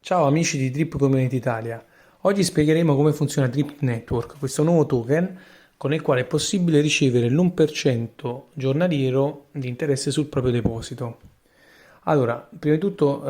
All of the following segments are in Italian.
Ciao amici di Drip Community Italia, oggi spiegheremo come funziona Drip Network, questo nuovo token con il quale è possibile ricevere l'1% giornaliero di interesse sul proprio deposito. Allora, prima di tutto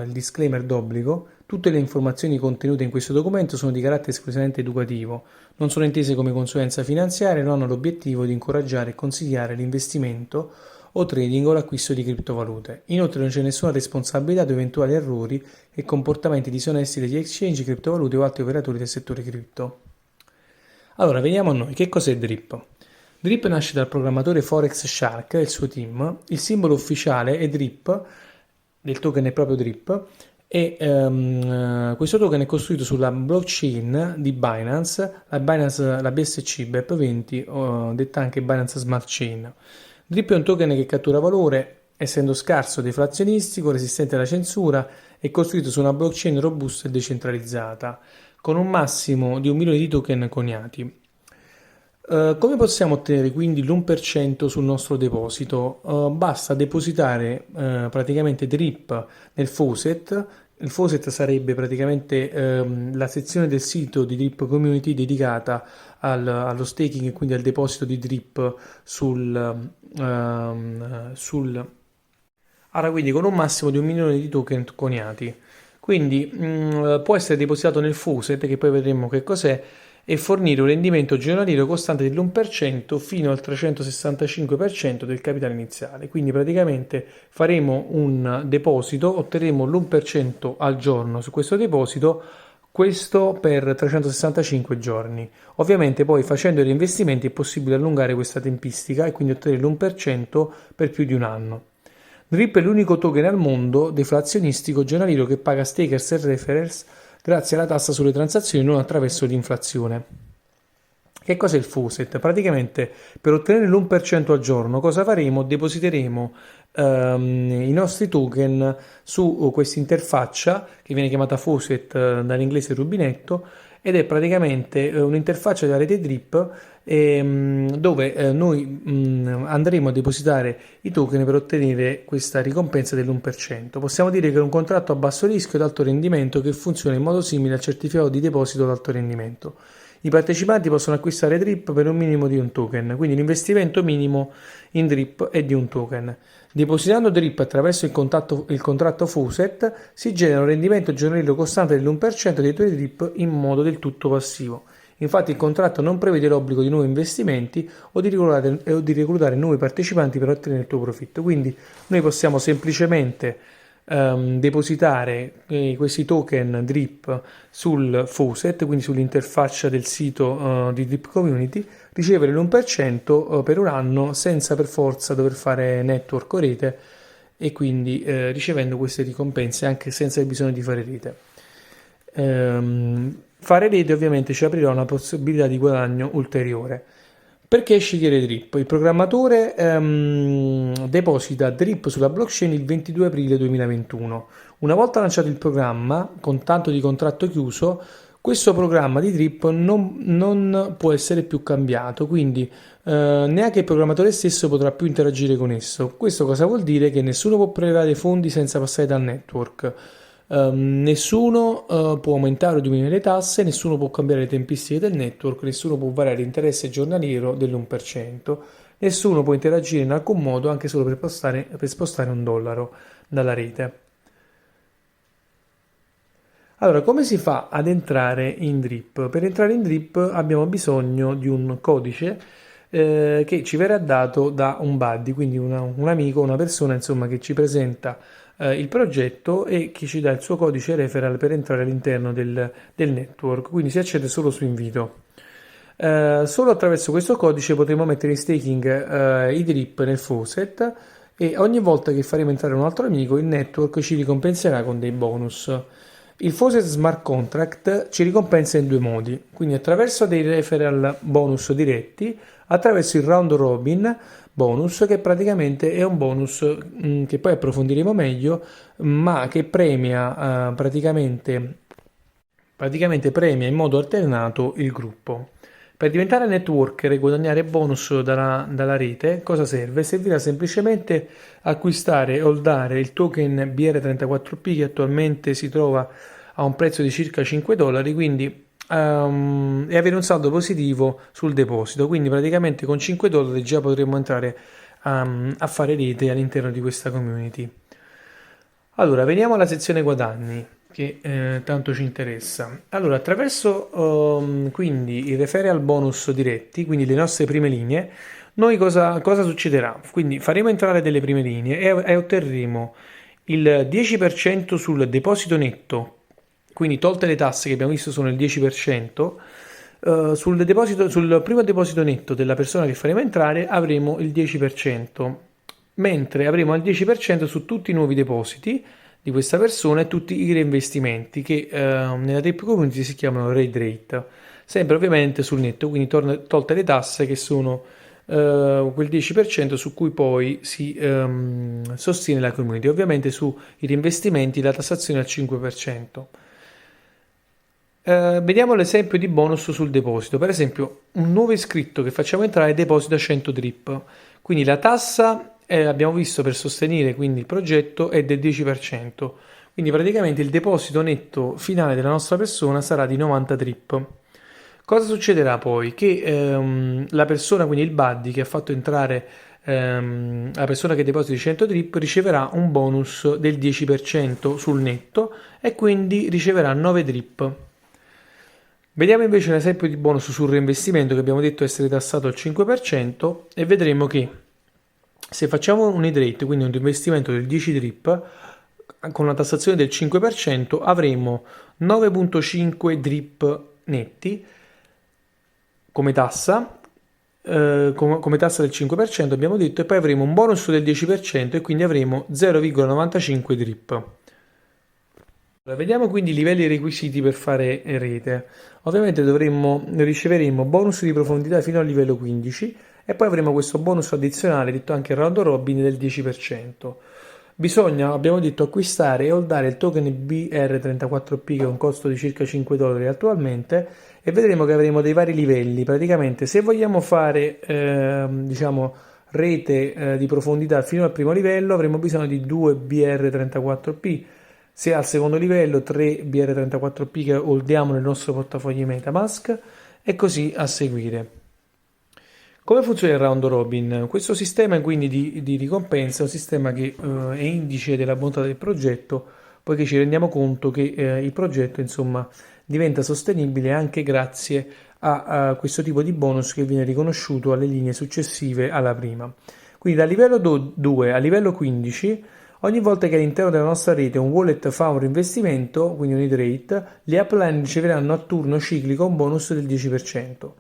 il disclaimer d'obbligo: tutte le informazioni contenute in questo documento sono di carattere esclusivamente educativo, non sono intese come consulenza finanziaria e non hanno l'obiettivo di incoraggiare e consigliare l'investimento o trading o l'acquisto di criptovalute. Inoltre non c'è nessuna responsabilità di eventuali errori e comportamenti disonesti degli exchange, criptovalute o altri operatori del settore cripto. Allora, veniamo a noi. Che cos'è Drip? Drip nasce dal programmatore Forex Shark e il suo team. Il simbolo ufficiale è Drip, del token è proprio Drip, e questo token è costruito sulla blockchain di Binance, la BSC BEP20, detta anche Binance Smart Chain. Drip è un token che cattura valore, essendo scarso, deflazionistico, resistente alla censura e costruito su una blockchain robusta e decentralizzata, con un massimo di 1 milione di token coniati. Come possiamo ottenere quindi l'1% sul nostro deposito? Basta depositare praticamente Drip nel faucet. Il faucet sarebbe praticamente la sezione del sito di Drip Community dedicata allo staking e quindi al deposito di Drip Allora, quindi con un massimo di 1 milione di token coniati. Quindi può essere depositato nel faucet, che poi vedremo che cos'è, e fornire un rendimento giornaliero costante dell'1% fino al 365% del capitale iniziale. Quindi praticamente faremo un deposito, otterremo l'1% al giorno su questo deposito, questo per 365 giorni. Ovviamente poi facendo i reinvestimenti è possibile allungare questa tempistica e quindi ottenere l'1% per più di un anno. Drip è l'unico token al mondo deflazionistico giornaliero che paga stakers e referrals grazie alla tassa sulle transazioni, non attraverso l'inflazione. Che cos'è il faucet? Praticamente per ottenere l'1% al giorno cosa faremo? Depositeremo i nostri token su questa interfaccia che viene chiamata faucet dall'inglese rubinetto, ed è praticamente un'interfaccia della rete Drip dove noi andremo a depositare i token per ottenere questa ricompensa dell'1%. Possiamo dire che è un contratto a basso rischio ad alto rendimento che funziona in modo simile al certificato di deposito ad alto rendimento. I partecipanti possono acquistare Drip per un minimo di un token, quindi l'investimento minimo in Drip è di un token. Depositando Drip attraverso il contratto faucet si genera un rendimento giornaliero costante dell'1% dei tuoi Drip in modo del tutto passivo. Infatti il contratto non prevede l'obbligo di nuovi investimenti o di reclutare nuovi partecipanti per ottenere il tuo profitto. Quindi noi possiamo semplicemente depositare questi token Drip sul faucet, quindi sull'interfaccia del sito di Drip Community, ricevere l'1% per un anno senza per forza dover fare network o rete, e quindi ricevendo queste ricompense anche senza il bisogno di fare rete. Fare rete ovviamente ci aprirà una possibilità di guadagno ulteriore. Perché scegliere Drip? Il programmatore deposita Drip sulla blockchain il 22 aprile 2021. Una volta lanciato il programma, con tanto di contratto chiuso, questo programma di Drip non può essere più cambiato, quindi neanche il programmatore stesso potrà più interagire con esso. Questo cosa vuol dire? Che nessuno può prelevare fondi senza passare dal network. Nessuno può aumentare o diminuire le tasse, nessuno può cambiare le tempistiche del network, nessuno può variare l'interesse giornaliero dell'1%, nessuno può interagire in alcun modo anche solo per spostare $1 dalla rete. Allora, come si fa ad entrare in Drip? Per entrare in Drip abbiamo bisogno di un codice che ci verrà dato da un buddy, quindi un amico, una persona insomma che ci presenta il progetto e che ci dà il suo codice referral per entrare all'interno del network, quindi si accede solo su invito. Solo attraverso questo codice potremo mettere in staking i Drip nel faucet, e ogni volta che faremo entrare un altro amico il network ci ricompenserà con dei bonus. Il Faucet Smart Contract ci ricompensa in due modi, quindi attraverso dei referral bonus diretti, attraverso il round robin bonus, che praticamente è un bonus che poi approfondiremo meglio, ma che premia praticamente premia in modo alternato il gruppo. Per diventare networker e guadagnare bonus dalla rete, cosa serve? Servirà semplicemente acquistare e holdare il token BR34P che attualmente si trova a un prezzo di circa 5 dollari, quindi e avere un saldo positivo sul deposito. Quindi praticamente con 5 dollari già potremmo entrare a fare rete all'interno di questa community. Allora, veniamo alla sezione guadagni che tanto ci interessa. Allora, attraverso quindi i referral bonus diretti, quindi le nostre prime linee, noi cosa succederà? Quindi faremo entrare delle prime linee e otterremo il 10% sul deposito netto, quindi tolte le tasse che abbiamo visto sono il 10%, sul primo deposito netto della persona che faremo entrare avremo il 10%, mentre avremo il 10% su tutti i nuovi depositi di questa persona e tutti i reinvestimenti che nella Drip Community si chiamano Raid Rate, sempre ovviamente sul netto, quindi tolte le tasse che sono quel 10% su cui poi si sostiene la community. Ovviamente sui reinvestimenti la tassazione è al 5%. Vediamo l'esempio di bonus sul deposito. Per esempio, un nuovo iscritto che facciamo entrare deposita 100 drip. Quindi la tassa, abbiamo visto per sostenere quindi il progetto, è del 10%. Quindi praticamente il deposito netto finale della nostra persona sarà di 90 drip. Cosa succederà poi? Che la persona, quindi il buddy che ha fatto entrare la persona che deposita 100 drip riceverà un bonus del 10% sul netto e quindi riceverà 9 drip. Vediamo invece l'esempio di bonus sul reinvestimento che abbiamo detto essere tassato al 5% e vedremo che se facciamo un hydrate, quindi un reinvestimento del 10 drip, con una tassazione del 5% avremo 9,5 drip netti come tassa, come tassa del 5% abbiamo detto, e poi avremo un bonus del 10% e quindi avremo 0,95 drip. Vediamo quindi i livelli e i requisiti per fare rete. Ovviamente riceveremo bonus di profondità fino al livello 15 e poi avremo questo bonus addizionale, detto anche round robin, del 10%. Bisogna, abbiamo detto, acquistare e holdare il token BR34P che ha un costo di circa 5 dollari attualmente e vedremo che avremo dei vari livelli. Praticamente se vogliamo fare diciamo rete di profondità fino al primo livello avremo bisogno di 2 BR34P. Se al secondo livello 3 BR34P che holdiamo nel nostro portafoglio MetaMask e così a seguire. Come funziona il round robin? Questo sistema quindi di ricompensa è un sistema che è indice della bontà del progetto, poiché ci rendiamo conto che il progetto insomma diventa sostenibile anche grazie a questo tipo di bonus che viene riconosciuto alle linee successive alla prima. Quindi dal livello 2 al livello 15, ogni volta che all'interno della nostra rete un wallet fa un reinvestimento, quindi un hydrate, le upline riceveranno a turno ciclico un bonus del 10%.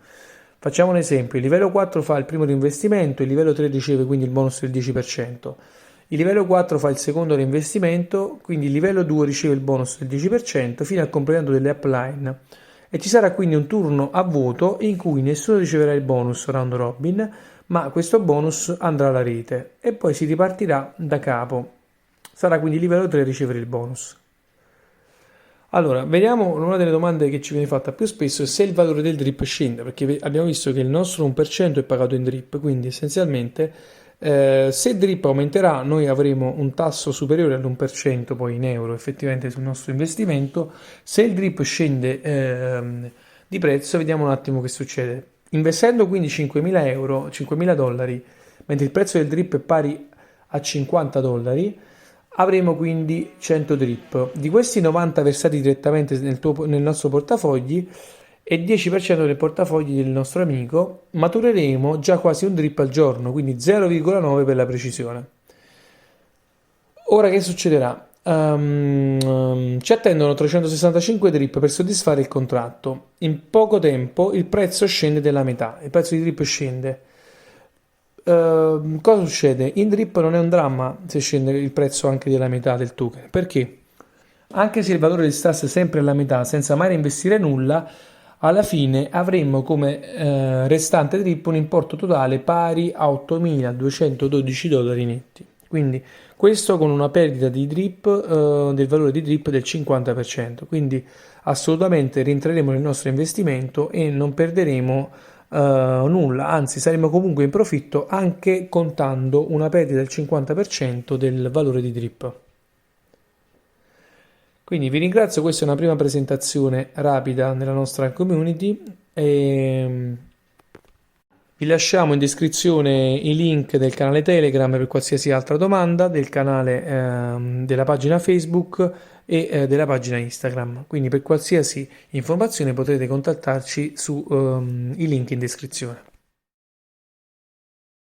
Facciamo un esempio: il livello 4 fa il primo reinvestimento, il livello 3 riceve quindi il bonus del 10%, il livello 4 fa il secondo reinvestimento, quindi il livello 2 riceve il bonus del 10% fino al completamento delle upline e ci sarà quindi un turno a vuoto in cui nessuno riceverà il bonus round robin, ma questo bonus andrà alla rete e poi si ripartirà da capo. Sarà quindi il livello 3 a ricevere il bonus. Allora, vediamo, una delle domande che ci viene fatta più spesso è se il valore del drip scende, perché abbiamo visto che il nostro 1% è pagato in drip, quindi essenzialmente se il drip aumenterà noi avremo un tasso superiore all'1% poi in euro effettivamente sul nostro investimento. Se il drip scende di prezzo, vediamo un attimo che succede. Investendo quindi 5.000 euro, 5.000 dollari, mentre il prezzo del drip è pari a 50 dollari, avremo quindi 100 drip. Di questi 90 versati direttamente nel nostro portafogli e 10% nel portafogli del nostro amico, matureremo già quasi un drip al giorno, quindi 0,9 per la precisione. Ora che succederà? Ci attendono 365 drip per soddisfare il contratto. In poco tempo il prezzo scende della metà, il prezzo di drip scende. Cosa succede? In drip non è un dramma se scende il prezzo anche della metà del token, perché anche se il valore di stasse sempre alla metà senza mai reinvestire nulla, alla fine avremmo come restante drip un importo totale pari a 8.212 dollari netti. Quindi questo con una perdita di drip del valore di drip del 50%. Quindi assolutamente rientreremo nel nostro investimento e non perderemo nulla, anzi saremo comunque in profitto anche contando una perdita del 50% del valore di drip. Quindi vi ringrazio, questa è una prima presentazione rapida nella nostra community e vi lasciamo in descrizione i link del canale Telegram per qualsiasi altra domanda, del canale della pagina Facebook e della pagina Instagram. Quindi per qualsiasi informazione potete contattarci su i link in descrizione.